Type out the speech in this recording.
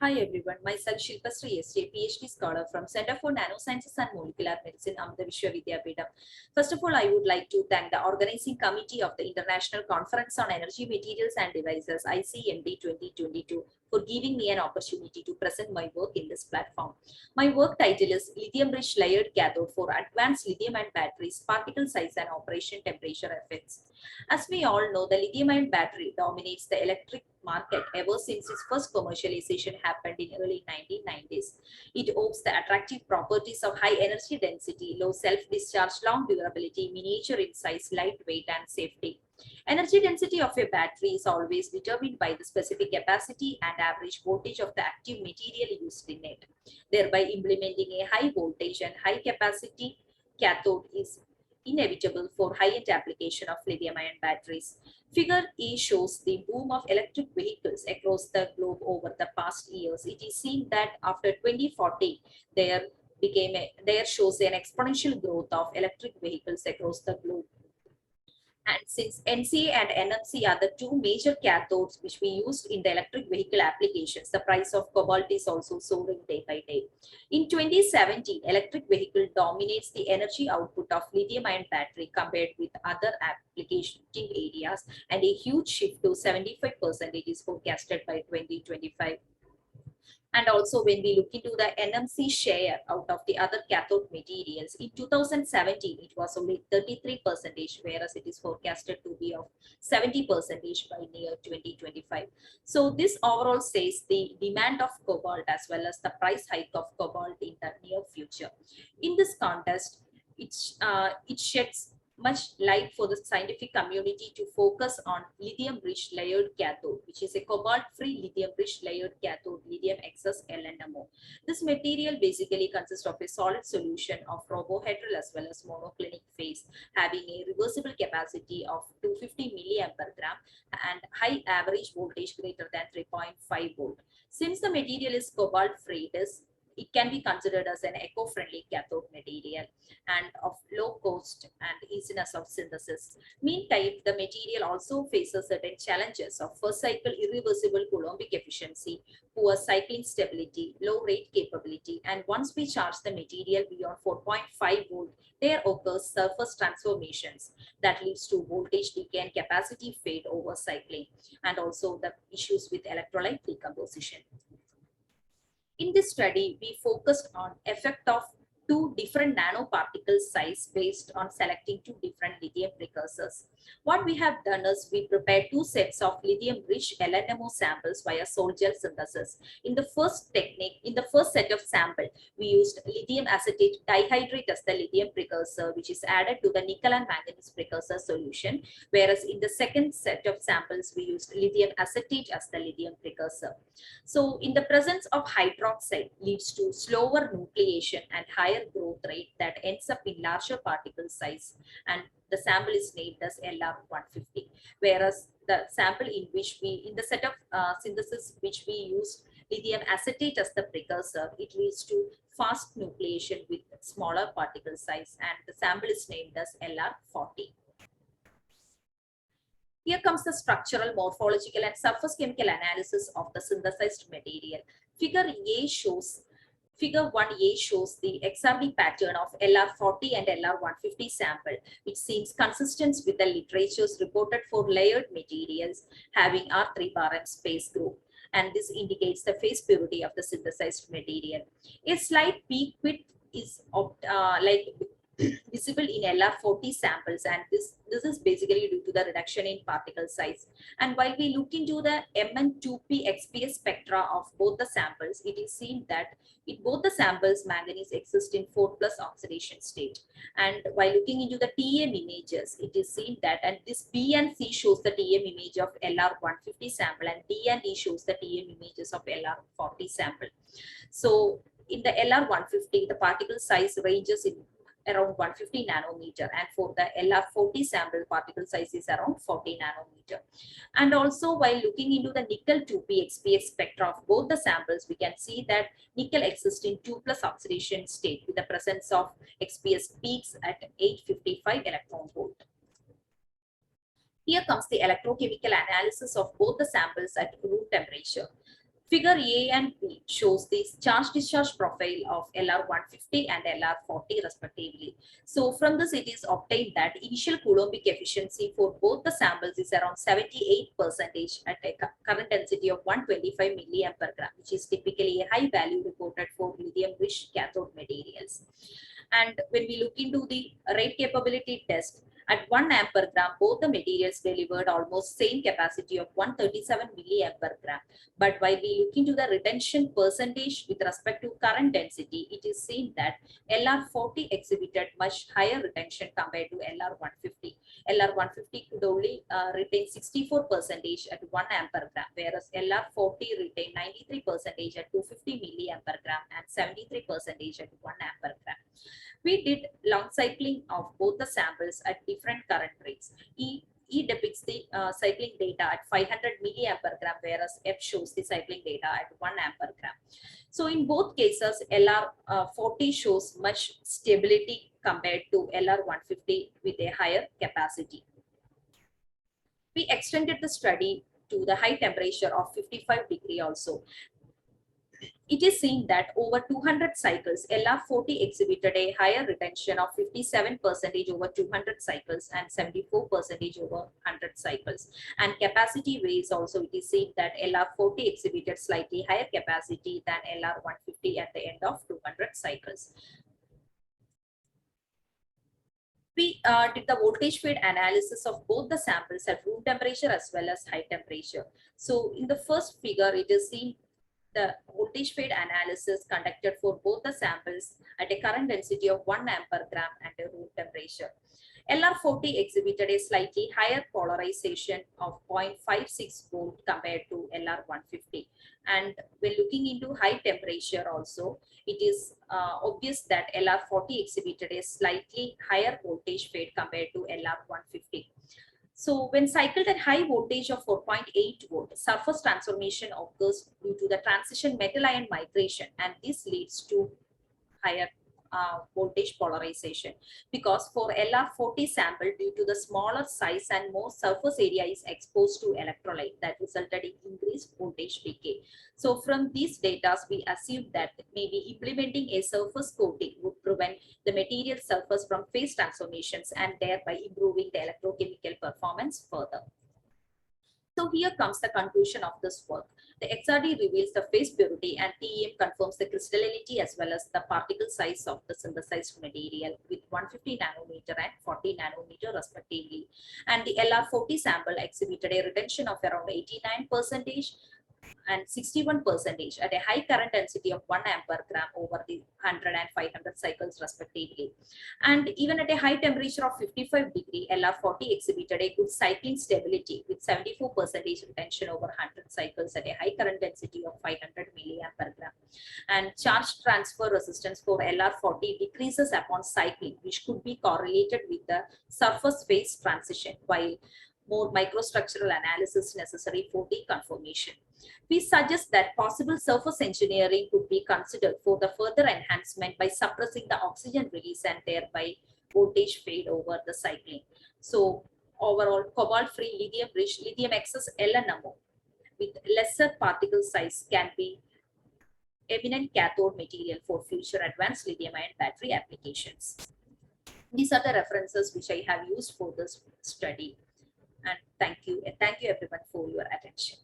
Hi everyone, myself Shilpa Sri SJ, PhD scholar from Center for Nanosciences and Molecular Medicine, Amrita Vishwa Vidyapeetham. First of all, I would like to thank the organizing committee of the International Conference on Energy Materials and Devices, ICMD 2022, for giving me an opportunity to present my work in this platform. My work title is Lithium-Rich Layered Cathode for Advanced Lithium-Ion Batteries, Particle Size and Operation Temperature Effects. As we all know, the lithium-ion battery dominates the electric market ever since its first commercialization happened in early 1990s. It owes the attractive properties of high energy density, low self-discharge, long durability, miniature in size, lightweight, and safety. Energy density of a battery is always determined by the specific capacity and average voltage of the active material used in it. Thereby, implementing a high voltage and high capacity cathode is inevitable for high-end application of lithium-ion batteries. Figure E shows the boom of electric vehicles across the globe over the past years. It is seen that after 2040, there shows an exponential growth of electric vehicles across the globe. And since NCA and NMC are the two major cathodes which we use in the electric vehicle applications, the price of cobalt is also soaring day by day. In 2017, electric vehicle dominates the energy output of lithium-ion battery compared with other application areas, and a huge shift to 75% is forecasted by 2025. And also when we look into the NMC share out of the other cathode materials, in 2017, it was only 33%, whereas it is forecasted to be of 70% by near 2025. So this overall says the demand of cobalt as well as the price hike of cobalt in the near future. In this context, it sheds much light for the scientific community to focus on lithium-rich layered cathode, which is a cobalt-free lithium-rich layered cathode, lithium excess LNMO. This material basically consists of a solid solution of robohedral as well as monoclinic phase, having a reversible capacity of 250 milliamp per gram and high average voltage greater than 3.5 volt. Since the material is cobalt-free, it can be considered as an eco-friendly cathode material and of low cost and easiness of synthesis. Meantime, the material also faces certain challenges of first cycle irreversible Coulombic efficiency, poor cycling stability, low rate capability, and once we charge the material beyond 4.5 volt, there occurs surface transformations that leads to voltage decay and capacity fade over cycling, and also the issues with electrolyte decomposition. In this study, we focused on effect of two different nanoparticle size based on selecting two different lithium precursors. What we have done is we prepared two sets of lithium-rich LNMO samples via sol-gel synthesis. In the first set of sample, we used lithium acetate dihydrate as the lithium precursor, which is added to the nickel and manganese precursor solution, whereas in the second set of samples, we used lithium acetate as the lithium precursor. So in the presence of hydroxide leads to slower nucleation and higher growth rate that ends up in larger particle size, and the sample is named as LR150. Whereas the sample in the set of synthesis which we used lithium acetate as the precursor, it leads to fast nucleation with smaller particle size, and the sample is named as LR40. Here comes the structural, morphological, and surface chemical analysis of the synthesized material. Figure 1A shows the XRD pattern of LR40 and LR150 sample, which seems consistent with the literatures reported for layered materials having R3 bar and space group. And this indicates the phase purity of the synthesized material. A slight peak width is visible in LR40 samples, and this is basically due to the reduction in particle size. And while we look into the Mn2p XPS spectra of both the samples, it is seen that in both the samples manganese exists in 4+ oxidation state. And while looking into the TM images, it is seen that, and this B and C shows the TM image of LR150 sample, and D and E shows the TM images of LR40 sample. So in the LR150, the particle size ranges in around 150 nanometer, and for the LR40 sample, particle size is around 40 nanometer. And also while looking into the nickel 2p XPS spectra of both the samples, we can see that nickel exists in 2+ oxidation state with the presence of XPS peaks at 855 electron volt. Here comes the electrochemical analysis of both the samples at room temperature. Figure A and B shows the charge-discharge profile of LR150 and LR40 respectively. So from this it is obtained that initial Coulombic efficiency for both the samples is around 78% at a current density of 125 milliampere per gram, which is typically a high value reported for lithium-rich cathode materials. And when we look into the rate capability test, at 1 amp per gram, both the materials delivered almost same capacity of 137 milliamp per gram. But while we look into the retention percentage with respect to current density, it is seen that LR40 exhibited much higher retention compared to LR150. LR150 could only retain 64% at 1 amp per gram, whereas LR40 retained 93% at 250 milliamp per gram and 73% at 1 amp per gram. We did long cycling of both the samples at different current rates. E depicts the cycling data at 500 milliamp per gram, whereas F shows the cycling data at 1 amp per gram. So in both cases, LR40 shows much stability compared to LR150 with a higher capacity. We extended the study to the high temperature of 55 degree also. It is seen that over 200 cycles, LR40 exhibited a higher retention of 57% over 200 cycles and 74% over 100 cycles. And capacity ways also, it is seen that LR40 exhibited slightly higher capacity than LR150 at the end of 200 cycles. We did the voltage fade analysis of both the samples at room temperature as well as high temperature. So in the first figure, it is seen the voltage fade analysis conducted for both the samples at a current density of 1 amp per gram and a room temperature. LR40 exhibited a slightly higher polarization of 0.56 volt compared to LR150. And when looking into high temperature also, it is obvious that LR40 exhibited a slightly higher voltage fade compared to LR150. So when cycled at high voltage of 4.8 volt, surface transformation occurs due to the transition metal ion migration, and this leads to higher voltage polarization, because for LR40 sample, due to the smaller size and more surface area is exposed to electrolyte, that resulted in increased voltage decay. So from these data, we assume that maybe implementing a surface coating would prevent the material surface from phase transformations and thereby improving the electrochemical performance further. So here comes the conclusion of this work. The XRD reveals the phase purity and TEM confirms the crystallinity as well as the particle size of the synthesized material with 150 nanometer and 40 nanometer respectively. And the LR40 sample exhibited a retention of around 89% and 61% at a high current density of 1 amp per gram over the 100 and 500 cycles respectively. And even at a high temperature of 55 degree, LR40 exhibited a good cycling stability with 74% retention over 100 cycles at a high current density of 500 milliamp per gram. And charge transfer resistance for LR40 decreases upon cycling, which could be correlated with the surface phase transition, while more microstructural analysis necessary for the confirmation. We suggest that possible surface engineering could be considered for the further enhancement by suppressing the oxygen release and thereby voltage fade over the cycling. So overall, cobalt-free lithium-rich lithium excess LNMO with lesser particle size can be eminent cathode material for future advanced lithium-ion battery applications. These are the references which I have used for this study. And thank you everyone for your attention.